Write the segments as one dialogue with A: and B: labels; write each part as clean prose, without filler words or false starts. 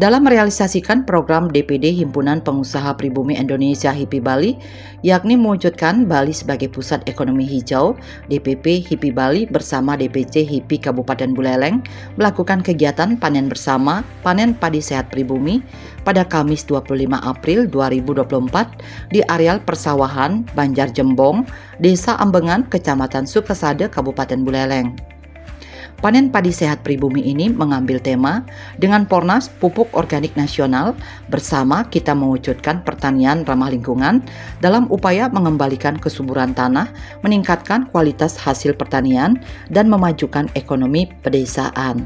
A: dalam merealisasikan program DPD Himpunan Pengusaha Pribumi Indonesia HIPI Bali, yakni mewujudkan Bali sebagai pusat ekonomi hijau. DPP HIPI Bali bersama DPC HIPI Kabupaten Buleleng melakukan kegiatan panen bersama panen padi sehat pribumi pada Kamis 25 April 2024 di areal persawahan Banjar Jembong, Desa Ambengan, Kecamatan Sukesade, Kabupaten Buleleng. Panen padi sehat pribumi ini mengambil tema dengan Pornas Pupuk Organik Nasional bersama kita mewujudkan pertanian ramah lingkungan dalam upaya mengembalikan kesuburan tanah, meningkatkan kualitas hasil pertanian, dan memajukan ekonomi pedesaan.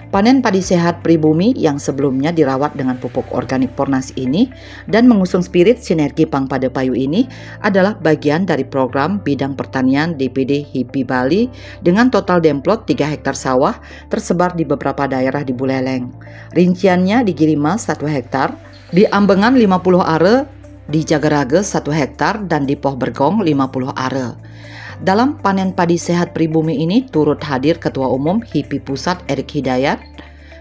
A: Panen padi sehat pribumi yang sebelumnya dirawat dengan pupuk organik Pornas ini dan mengusung spirit sinergi Pangpada Payu ini adalah bagian dari program bidang pertanian DPD HIPI Bali dengan total demplot 3 hektar sawah tersebar di beberapa daerah di Buleleng. Rinciannya di Girimas 1 hektar, di Ambengan 50 are, di Jagarage 1 hektar, dan di Poh Bergong 50 are. Dalam panen padi sehat pribumi ini turut hadir Ketua Umum HIPI Pusat Erik Hidayat,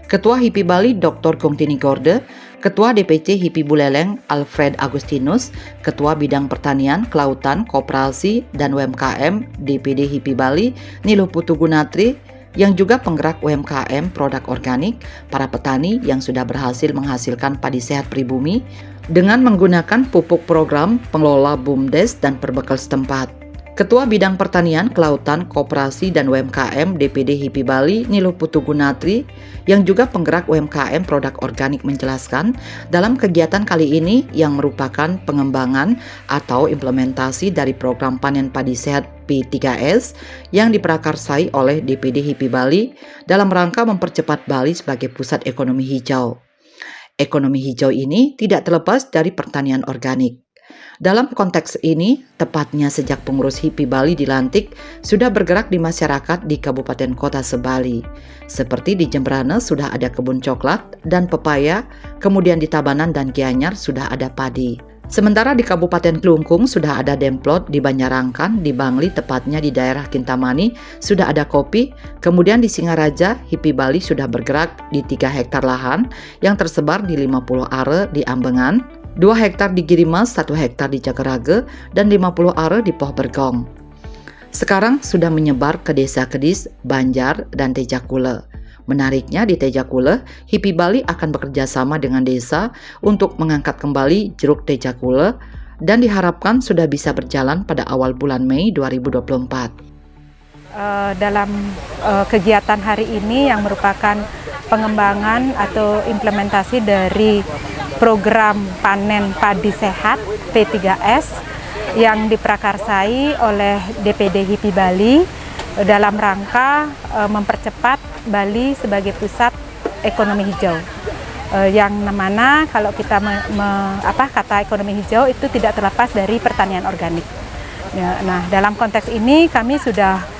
A: Ketua HIPI Bali Dr. Gongtini Gorde, Ketua DPC HIPI Buleleng Alfred Agustinus, Ketua Bidang Pertanian, Kelautan, Koperasi, dan UMKM DPD HIPI Bali Niluh Putu Gunatri, yang juga penggerak UMKM produk organik, para petani yang sudah berhasil menghasilkan padi sehat pribumi dengan menggunakan pupuk program pengelola BUMDes dan perbekal setempat. Ketua Bidang Pertanian, Kelautan, Koperasi, dan UMKM DPD HIPI Bali Niluh Putu Gunatri yang juga penggerak UMKM produk organik menjelaskan dalam kegiatan kali ini yang merupakan pengembangan atau implementasi dari program panen padi sehat P3S yang diprakarsai oleh DPD HIPI Bali dalam rangka mempercepat Bali sebagai pusat ekonomi hijau. Ekonomi hijau ini tidak terlepas dari pertanian organik. Dalam konteks ini, tepatnya sejak pengurus HIPI Bali dilantik, sudah bergerak di masyarakat di kabupaten kota se-Bali. Seperti di Jembrane sudah ada kebun coklat dan pepaya, kemudian di Tabanan dan Gianyar sudah ada padi. Sementara di Kabupaten Klungkung sudah ada demplot, di Banjarangkan, di Bangli tepatnya di daerah Kintamani sudah ada kopi, kemudian di Singaraja HIPI Bali sudah bergerak di 3 hektar lahan yang tersebar di 50 are di Ambengan, 2 hektar di Girimas, 1 hektar di Jagarage, dan 50 are di Poh Bergong. Sekarang sudah menyebar ke Desa Kedis, Banjar, dan Tejakule. Menariknya di Tejakule, HIPI Bali akan bekerja sama dengan desa untuk mengangkat kembali jeruk Tejakule dan diharapkan sudah bisa berjalan pada awal bulan Mei 2024.
B: Dalam kegiatan hari ini yang merupakan pengembangan atau implementasi dari program panen padi sehat P3S yang diprakarsai oleh DPD HIPI Bali dalam rangka mempercepat Bali sebagai pusat ekonomi hijau. Yang mana kalau kita kata ekonomi hijau itu tidak terlepas dari pertanian organik. Nah, dalam konteks ini kami sudah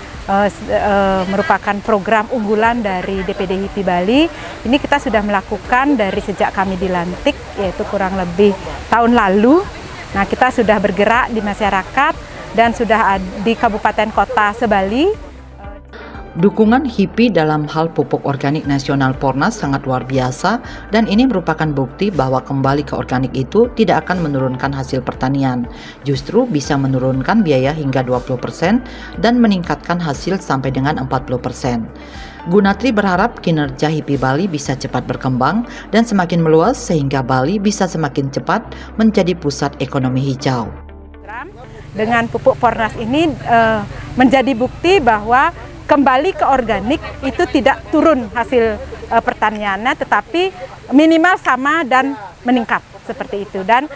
B: merupakan program unggulan dari DPD HIPI Bali. Ini kita sudah melakukan dari sejak kami dilantik, yaitu kurang lebih tahun lalu. Nah, kita sudah bergerak di masyarakat dan sudah di kabupaten kota se-Bali.
A: Dukungan HIPI dalam hal pupuk organik nasional Pornas sangat luar biasa dan ini merupakan bukti bahwa kembali ke organik itu tidak akan menurunkan hasil pertanian, justru bisa menurunkan biaya hingga 20% dan meningkatkan hasil sampai dengan 40%. Gunatri berharap kinerja HIPI Bali bisa cepat berkembang dan semakin meluas sehingga Bali bisa semakin cepat menjadi pusat ekonomi hijau.
B: Dengan pupuk Pornas ini menjadi bukti bahwa kembali ke organik itu tidak turun hasil pertaniannya, tetapi minimal sama dan meningkat seperti itu, dan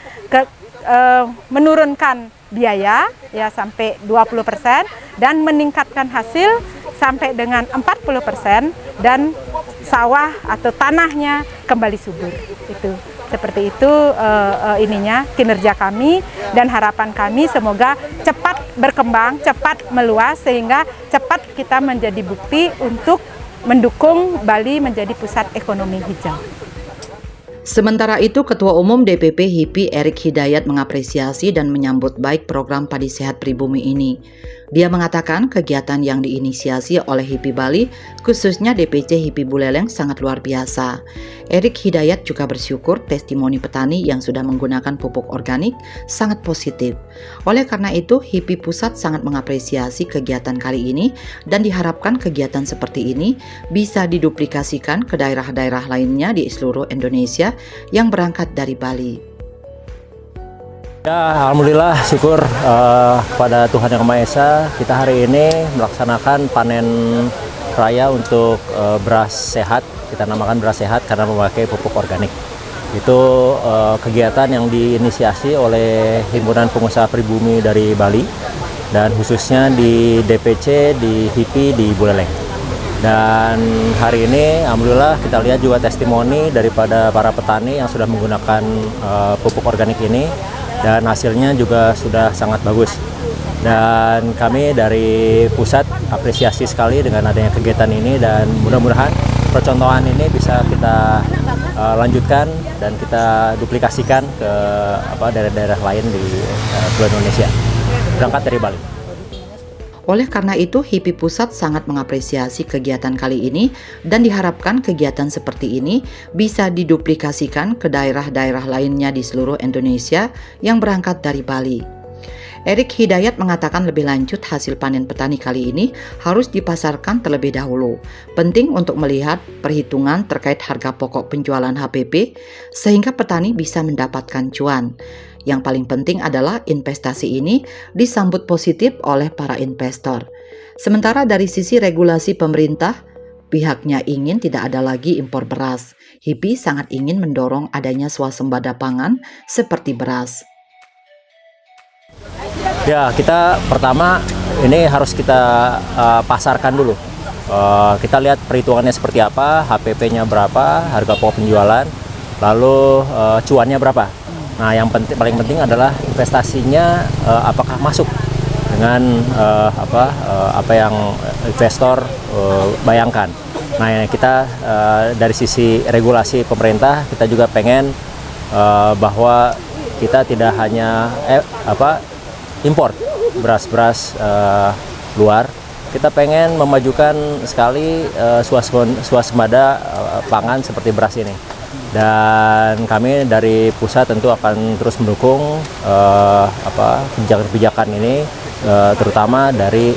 B: menurunkan biaya ya sampai 20% dan meningkatkan hasil sampai dengan 40% dan sawah atau tanahnya kembali subur. Itu seperti itu kinerja kami dan harapan kami semoga cepat berkembang, cepat meluas sehingga cepat kita menjadi bukti untuk mendukung Bali menjadi pusat ekonomi hijau.
A: Sementara itu, Ketua Umum DPP HIPI Erik Hidayat mengapresiasi dan menyambut baik program padi sehat pribumi ini. Dia mengatakan kegiatan yang diinisiasi oleh HIPI Bali, khususnya DPC HIPI Buleleng, sangat luar biasa. Erik Hidayat juga bersyukur testimoni petani yang sudah menggunakan pupuk organik sangat positif. Oleh karena itu, HIPI Pusat sangat mengapresiasi kegiatan kali ini dan diharapkan kegiatan seperti ini bisa diduplikasikan ke daerah-daerah lainnya di seluruh Indonesia yang berangkat dari Bali.
C: Ya, alhamdulillah, syukur kepada Tuhan Yang Maha Esa, kita hari ini melaksanakan panen raya untuk beras sehat. Kita namakan beras sehat karena memakai pupuk organik. Itu kegiatan yang diinisiasi oleh Himpunan Pengusaha Pribumi dari Bali dan khususnya di DPC di HIPI di Buleleng. Dan hari ini alhamdulillah kita lihat juga testimoni daripada para petani yang sudah menggunakan pupuk organik ini. Dan hasilnya juga sudah sangat bagus. Dan kami dari pusat apresiasi sekali dengan adanya kegiatan ini dan mudah-mudahan percontohan ini bisa kita lanjutkan dan kita duplikasikan ke daerah-daerah lain di seluruh Indonesia. Berangkat dari Bali.
A: Oleh karena itu, HIPI Pusat sangat mengapresiasi kegiatan kali ini dan diharapkan kegiatan seperti ini bisa diduplikasikan ke daerah-daerah lainnya di seluruh Indonesia yang berangkat dari Bali. Erik Hidayat mengatakan lebih lanjut hasil panen petani kali ini harus dipasarkan terlebih dahulu. Penting untuk melihat perhitungan terkait harga pokok penjualan HPP sehingga petani bisa mendapatkan cuan. Yang paling penting adalah investasi ini disambut positif oleh para investor. Sementara dari sisi regulasi pemerintah, pihaknya ingin tidak ada lagi impor beras. HIPI sangat ingin mendorong adanya swasembada pangan seperti beras.
C: Ya, kita pertama ini harus kita pasarkan dulu. Kita lihat perhitungannya seperti apa, HPP-nya berapa, harga pokok penjualan, lalu cuannya berapa. Nah, yang paling penting adalah investasinya apakah masuk dengan apa yang investor bayangkan. Nah, kita dari sisi regulasi pemerintah kita juga pengen bahwa kita tidak hanya impor beras-beras luar. Kita pengen memajukan sekali swasembada pangan seperti beras ini. Dan kami dari pusat tentu akan terus mendukung kebijakan-kebijakan ini, terutama dari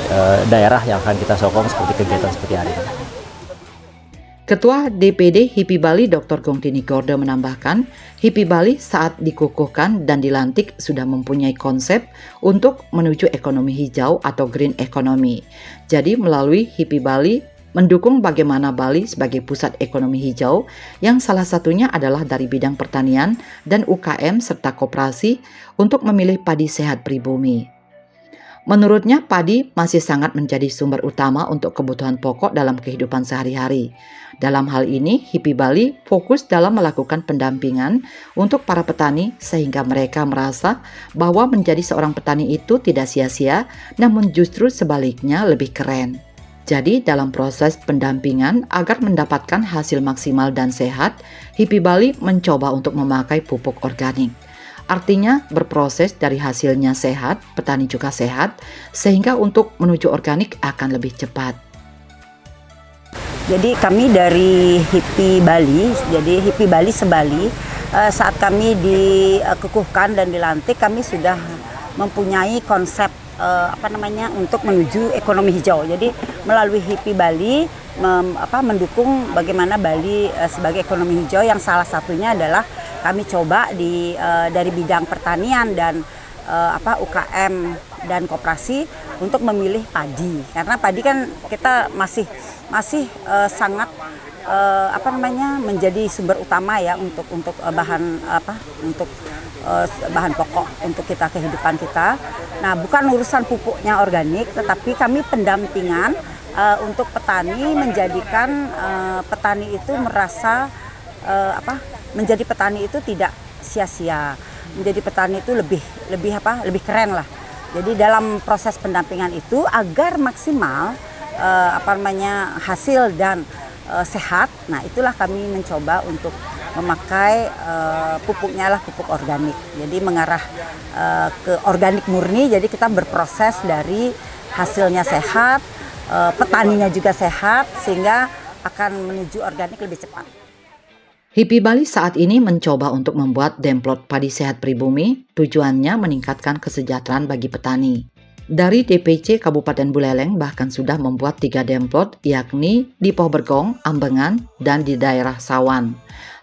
C: daerah yang akan kita sokong seperti kegiatan seperti hari ini.
A: Ketua DPD HIPI Bali Dr. Gongtini Gordo menambahkan, HIPI Bali saat dikukuhkan dan dilantik sudah mempunyai konsep untuk menuju ekonomi hijau atau green economy. Jadi melalui HIPI Bali mendukung bagaimana Bali sebagai pusat ekonomi hijau yang salah satunya adalah dari bidang pertanian dan UKM serta koperasi untuk memilih padi sehat pribumi. Menurutnya, padi masih sangat menjadi sumber utama untuk kebutuhan pokok dalam kehidupan sehari-hari. Dalam hal ini, HIPI Bali fokus dalam melakukan pendampingan untuk para petani sehingga mereka merasa bahwa menjadi seorang petani itu tidak sia-sia, namun justru sebaliknya lebih keren. Jadi, dalam proses pendampingan agar mendapatkan hasil maksimal dan sehat, HIPI Bali mencoba untuk memakai pupuk organik. Artinya berproses dari hasilnya sehat, petani juga sehat, sehingga untuk menuju organik akan lebih cepat.
D: Jadi kami dari HIPI Bali, jadi HIPI Bali Sebali, saat kami dikukuhkan dan dilantik, kami sudah mempunyai konsep untuk menuju ekonomi hijau. Jadi melalui HIPI Bali mendukung bagaimana Bali sebagai ekonomi hijau yang salah satunya adalah kami coba dari bidang pertanian dan UKM dan koperasi untuk memilih padi, karena padi kan kita masih sangat menjadi sumber utama ya untuk bahan pokok untuk kita kehidupan kita. Nah, bukan urusan pupuknya organik, tetapi kami pendampingan untuk petani, menjadikan petani itu merasa menjadi petani itu tidak sia-sia, menjadi petani itu lebih keren lah. Jadi dalam proses pendampingan itu agar maksimal hasil dan sehat. Nah, itulah kami mencoba untuk memakai pupuknya lah pupuk organik. Jadi mengarah ke organik murni. Jadi kita berproses dari hasilnya sehat, petaninya juga sehat, sehingga akan menuju organik lebih cepat.
A: HIPI Bali saat ini mencoba untuk membuat demplot padi sehat pribumi, tujuannya meningkatkan kesejahteraan bagi petani. Dari DPC Kabupaten Buleleng bahkan sudah membuat 3 demplot, yakni di Pohbergong, Ambengan, dan di daerah Sawan.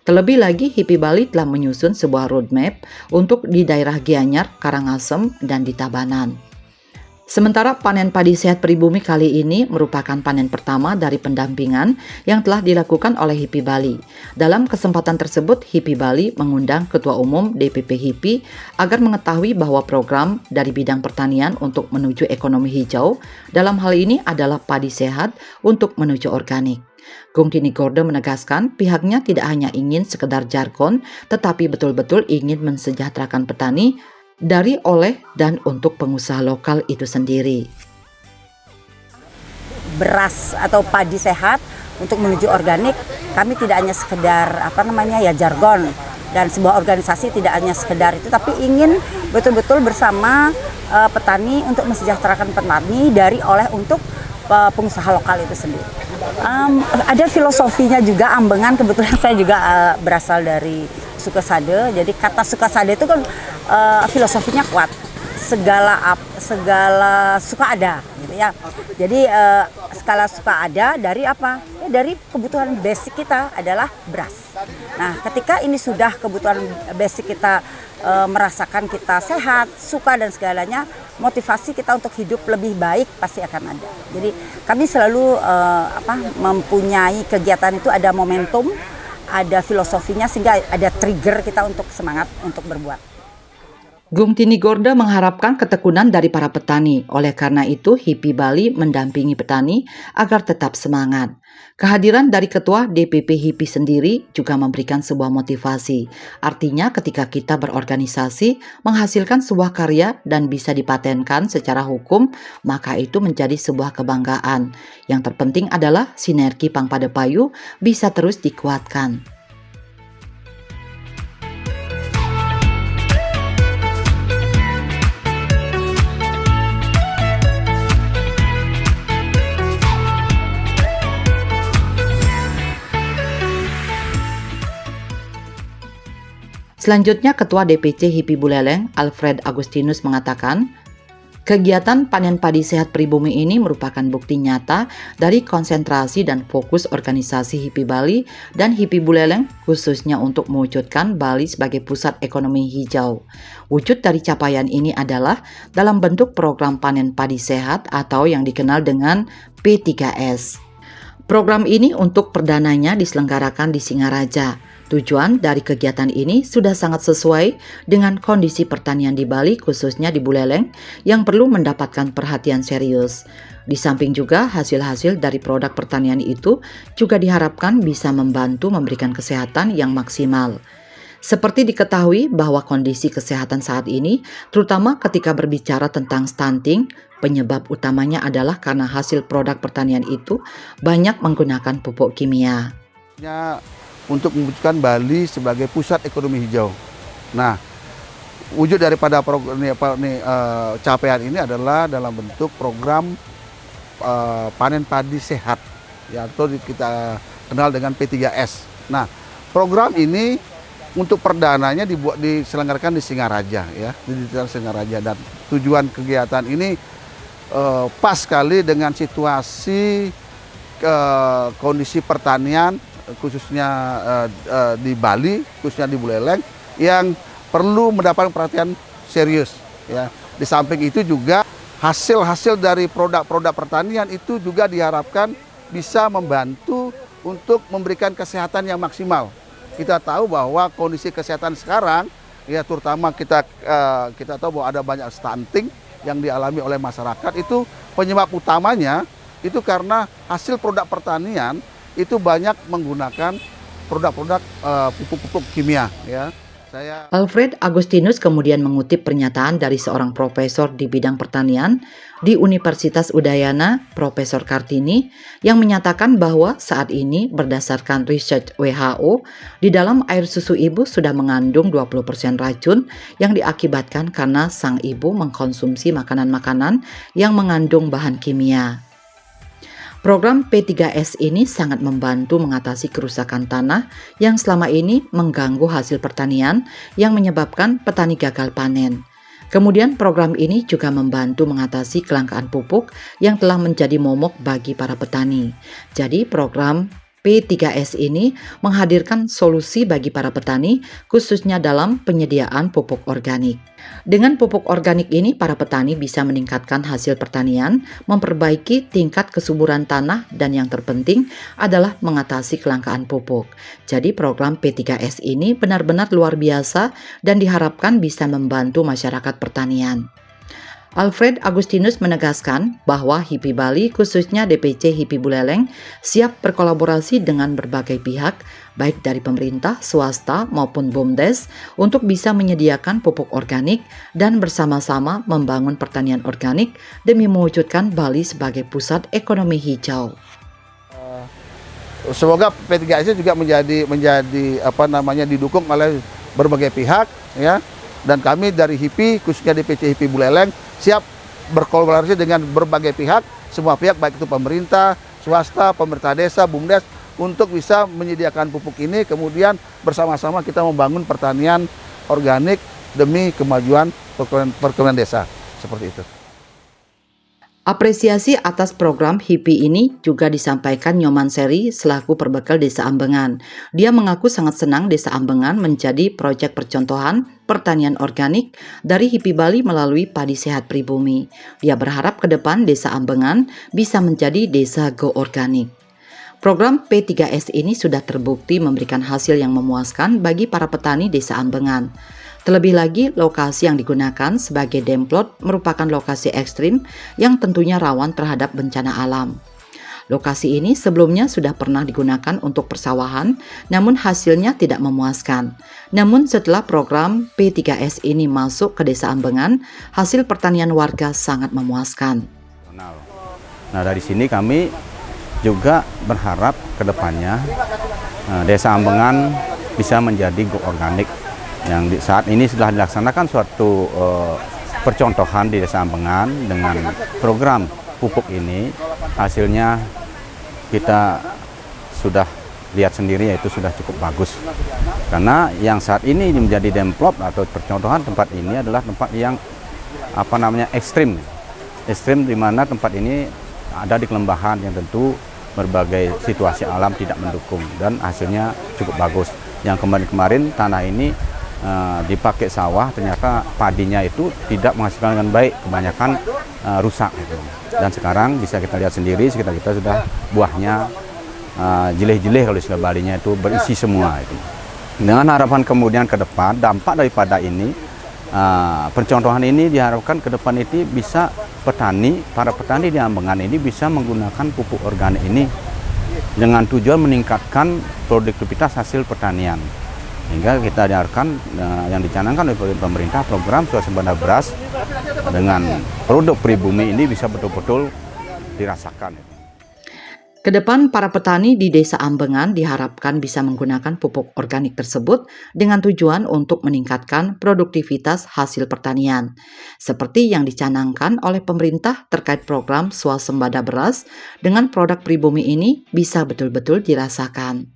A: Terlebih lagi, HIPI Bali telah menyusun sebuah roadmap untuk di daerah Gianyar, Karangasem, dan di Tabanan. Sementara panen padi sehat pribumi kali ini merupakan panen pertama dari pendampingan yang telah dilakukan oleh HIPI Bali. Dalam kesempatan tersebut, HIPI Bali mengundang Ketua Umum DPP HIPI agar mengetahui bahwa program dari bidang pertanian untuk menuju ekonomi hijau dalam hal ini adalah padi sehat untuk menuju organik. Gung Tini Gorde menegaskan pihaknya tidak hanya ingin sekedar jargon, tetapi betul-betul ingin mensejahterakan petani dari, oleh, dan untuk pengusaha lokal itu sendiri.
D: Beras atau padi sehat untuk menuju organik, kami tidak hanya sekedar jargon, dan sebuah organisasi tidak hanya sekedar itu, tapi ingin betul-betul bersama petani untuk mensejahterakan petani dari, oleh, untuk pengusaha lokal itu sendiri. Ada filosofinya juga. Ambengan kebetulan saya juga berasal dari Sukasade, jadi kata Sukasade itu kan filosofinya kuat, segala suka ada gitu ya. Jadi skala suka ada dari apa? Ya, dari kebutuhan basic kita adalah beras. Nah, ketika ini sudah kebutuhan basic kita, merasakan kita sehat, suka dan segalanya, motivasi kita untuk hidup lebih baik pasti akan ada. Jadi kami selalu mempunyai kegiatan itu ada momentum, ada filosofinya, sehingga ada trigger kita untuk semangat untuk berbuat.
A: Gung Tini Gorde mengharapkan ketekunan dari para petani. Oleh karena itu, HIPI Bali mendampingi petani agar tetap semangat. Kehadiran dari Ketua DPP HIPI sendiri juga memberikan sebuah motivasi. Artinya ketika kita berorganisasi, menghasilkan sebuah karya dan bisa dipatenkan secara hukum, maka itu menjadi sebuah kebanggaan. Yang terpenting adalah sinergi Pangpadepayu bisa terus dikuatkan. Selanjutnya, Ketua DPC HIPI Buleleng, Alfred Agustinus mengatakan, kegiatan panen padi sehat pribumi ini merupakan bukti nyata dari konsentrasi dan fokus organisasi HIPI Bali dan HIPI Buleleng khususnya untuk mewujudkan Bali sebagai pusat ekonomi hijau. Wujud dari capaian ini adalah dalam bentuk program panen padi sehat atau yang dikenal dengan P3S. Program ini untuk perdananya diselenggarakan di Singaraja. Tujuan dari kegiatan ini sudah sangat sesuai dengan kondisi pertanian di Bali, khususnya di Buleleng, yang perlu mendapatkan perhatian serius. Di samping juga hasil-hasil dari produk pertanian itu juga diharapkan bisa membantu memberikan kesehatan yang maksimal. Seperti diketahui bahwa kondisi kesehatan saat ini, terutama ketika berbicara tentang stunting, penyebab utamanya adalah karena hasil produk pertanian itu banyak menggunakan pupuk kimia.
E: Untuk mewujudkan Bali sebagai pusat ekonomi hijau. Nah, wujud daripada capaian ini adalah dalam bentuk program panen padi sehat, ya, atau kita kenal dengan P3S. Nah, program ini untuk perdananya diselenggarakan di Singaraja, ya, di Singaraja, dan tujuan kegiatan ini pas sekali dengan situasi kondisi pertanian, khususnya di Bali, khususnya di Buleleng, yang perlu mendapatkan perhatian serius. Ya. Di samping itu juga hasil-hasil dari produk-produk pertanian itu juga diharapkan bisa membantu untuk memberikan kesehatan yang maksimal. Kita tahu bahwa kondisi kesehatan sekarang, ya terutama kita tahu bahwa ada banyak stunting yang dialami oleh masyarakat. Itu penyebab utamanya itu karena hasil produk pertanian itu banyak menggunakan produk-produk pupuk-pupuk kimia, ya.
A: Alfred Agustinus kemudian mengutip pernyataan dari seorang profesor di bidang pertanian di Universitas Udayana, Profesor Kartini, yang menyatakan bahwa saat ini berdasarkan research WHO, di dalam air susu ibu sudah mengandung 20% racun yang diakibatkan karena sang ibu mengkonsumsi makanan-makanan yang mengandung bahan kimia. Program P3S ini sangat membantu mengatasi kerusakan tanah yang selama ini mengganggu hasil pertanian yang menyebabkan petani gagal panen. Kemudian program ini juga membantu mengatasi kelangkaan pupuk yang telah menjadi momok bagi para petani. Jadi program P3S ini menghadirkan solusi bagi para petani khususnya dalam penyediaan pupuk organik. Dengan pupuk organik ini, para petani bisa meningkatkan hasil pertanian, memperbaiki tingkat kesuburan tanah, dan yang terpenting adalah mengatasi kelangkaan pupuk. Jadi program P3S ini benar-benar luar biasa dan diharapkan bisa membantu masyarakat pertanian. Alfred Agustinus menegaskan bahwa HIPI Bali khususnya DPC HIPI Buleleng siap berkolaborasi dengan berbagai pihak baik dari pemerintah, swasta maupun BUMDes untuk bisa menyediakan pupuk organik dan bersama-sama membangun pertanian organik demi mewujudkan Bali sebagai pusat ekonomi hijau.
E: Semoga P3S juga menjadi didukung oleh berbagai pihak ya. Dan kami dari HIPI, khususnya DPC HIPI Buleleng, siap berkolaborasi dengan berbagai pihak, semua pihak baik itu pemerintah, swasta, pemerintah desa, BUMDes, untuk bisa menyediakan pupuk ini, kemudian bersama-sama kita membangun pertanian organik demi kemajuan perekonomian desa, seperti itu.
A: Apresiasi atas program HIPI ini juga disampaikan Nyoman Seri selaku perbekal Desa Ambengan. Dia mengaku sangat senang Desa Ambengan menjadi proyek percontohan pertanian organik dari HIPI Bali melalui Padi Sehat Pribumi. Dia berharap ke depan Desa Ambengan bisa menjadi desa go organik. Program P3S ini sudah terbukti memberikan hasil yang memuaskan bagi para petani Desa Ambengan. Terlebih lagi, lokasi yang digunakan sebagai demplot merupakan lokasi ekstrim yang tentunya rawan terhadap bencana alam. Lokasi ini sebelumnya sudah pernah digunakan untuk persawahan, namun hasilnya tidak memuaskan. Namun setelah program P3S ini masuk ke Desa Ambengan, hasil pertanian warga sangat memuaskan.
F: Nah, dari sini kami juga berharap ke depannya Desa Ambengan bisa menjadi go organik. Yang saat ini sudah dilaksanakan suatu percontohan di Desa Ambengan dengan program pupuk ini, hasilnya kita sudah lihat sendiri, yaitu sudah cukup bagus. Karena yang saat ini menjadi demplot atau percontohan tempat ini adalah tempat yang ekstrim di mana tempat ini ada di kelembahan yang tentu berbagai situasi alam tidak mendukung, dan hasilnya cukup bagus. Yang kemarin tanah ini dipakai sawah, ternyata padinya itu tidak menghasilkan dengan baik, kebanyakan rusak gitu. Dan sekarang bisa kita lihat sendiri, sekitar kita sudah buahnya jileh-jileh, kalau istilah Balinya itu berisi semua itu. Dengan harapan kemudian ke depan dampak daripada ini, percontohan ini diharapkan ke depan itu bisa para petani di Ambengan ini bisa menggunakan pupuk organik ini dengan tujuan meningkatkan produktivitas hasil pertanian. Hingga kita diharapkan yang dicanangkan oleh pemerintah program swasembada beras dengan produk pribumi ini bisa betul-betul dirasakan.
A: Kedepan para petani di Desa Ambengan diharapkan bisa menggunakan pupuk organik tersebut dengan tujuan untuk meningkatkan produktivitas hasil pertanian. Seperti yang dicanangkan oleh pemerintah terkait program swasembada beras, dengan produk pribumi ini bisa betul-betul dirasakan.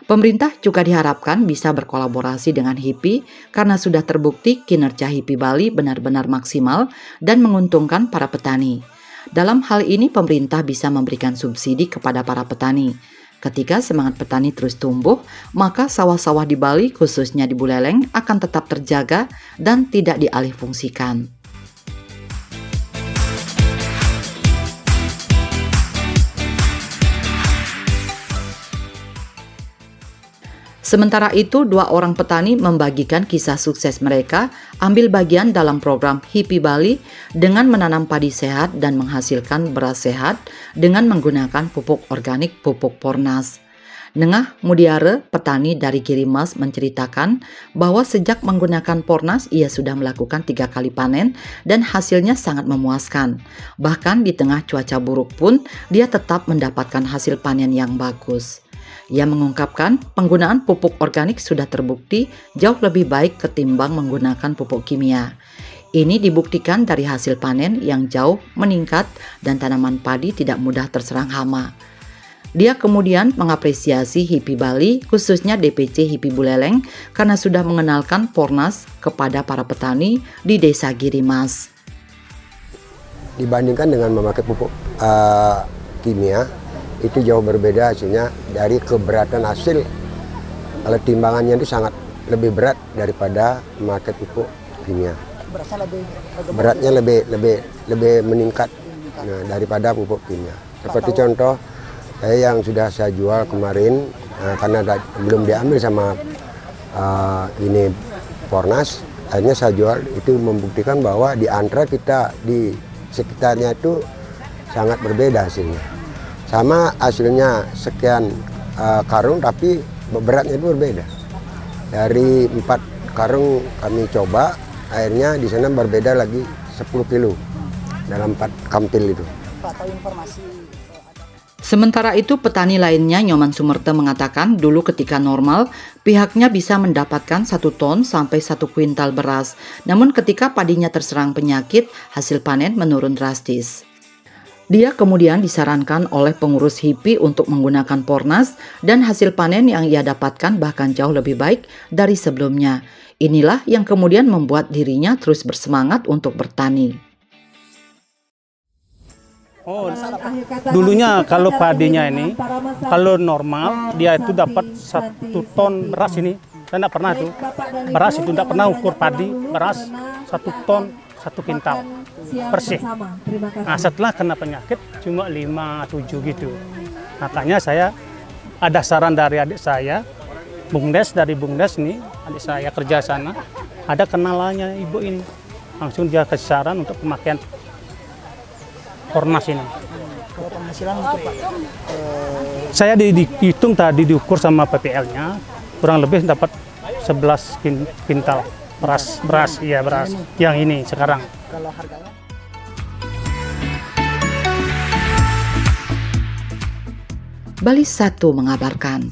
A: Pemerintah juga diharapkan bisa berkolaborasi dengan HIPI karena sudah terbukti kinerja HIPI Bali benar-benar maksimal dan menguntungkan para petani. Dalam hal ini pemerintah bisa memberikan subsidi kepada para petani. Ketika semangat petani terus tumbuh, maka sawah-sawah di Bali khususnya di Buleleng akan tetap terjaga dan tidak dialihfungsikan. Sementara itu, 2 orang petani membagikan kisah sukses mereka ambil bagian dalam program HIPI Bali dengan menanam padi sehat dan menghasilkan beras sehat dengan menggunakan pupuk organik pupuk Pornas. Nengah Mudiare, petani dari Girimas, menceritakan bahwa sejak menggunakan Pornas ia sudah melakukan 3 kali panen dan hasilnya sangat memuaskan. Bahkan di tengah cuaca buruk pun dia tetap mendapatkan hasil panen yang bagus. Ia mengungkapkan penggunaan pupuk organik sudah terbukti jauh lebih baik ketimbang menggunakan pupuk kimia. Ini dibuktikan dari hasil panen yang jauh meningkat dan tanaman padi tidak mudah terserang hama. Dia kemudian mengapresiasi HIPI Bali, khususnya DPC HIPI Buleleng, karena sudah mengenalkan Pornas kepada para petani di Desa Girimas.
G: Dibandingkan dengan memakai pupuk kimia, itu jauh berbeda hasilnya dari keberatan hasil. Kalau timbangannya itu sangat lebih berat daripada memakai pupuk kimia. Beratnya lebih meningkat daripada pupuk kimia. Seperti contoh, yang sudah saya jual kemarin karena belum diambil sama ini Pornas, akhirnya saya jual, itu membuktikan bahwa di antara kita di sekitarnya itu sangat berbeda hasilnya. Sama hasilnya sekian karung tapi beratnya itu berbeda. Dari 4 karung kami coba, akhirnya di sana berbeda lagi 10 kilo dalam 4 kampil itu. Pak, tahu informasi?
A: Sementara itu, petani lainnya Nyoman Sumerte mengatakan dulu ketika normal, pihaknya bisa mendapatkan 1 ton sampai 1 kuintal beras. Namun ketika padinya terserang penyakit, hasil panen menurun drastis. Dia kemudian disarankan oleh pengurus HIPI untuk menggunakan Pornas dan hasil panen yang ia dapatkan bahkan jauh lebih baik dari sebelumnya. Inilah yang kemudian membuat dirinya terus bersemangat untuk bertani.
H: Oh, dulunya kalau padinya ini, kalau normal dia itu dapat 1 ton beras ini. Saya tidak pernah tuh, beras itu tidak pernah ukur padi, beras 1 ton 1 kintal bersih. Nah, setelah kena penyakit cuma 5-7 gitu. Makanya saya ada saran dari adik saya, Bungdes, dari Bungdes nih, adik saya kerja sana, ada kenalannya ibu ini. Langsung dia kasih saran untuk pemakaian Pornas ini.
I: Kalau penghasilan untuk Pak?
H: Saya dihitung tadi, diukur sama PPL-nya, kurang lebih dapat 11 kintal beras, iya beras yang ini sekarang.
I: Kalau harganya?
A: Bali 1 mengabarkan.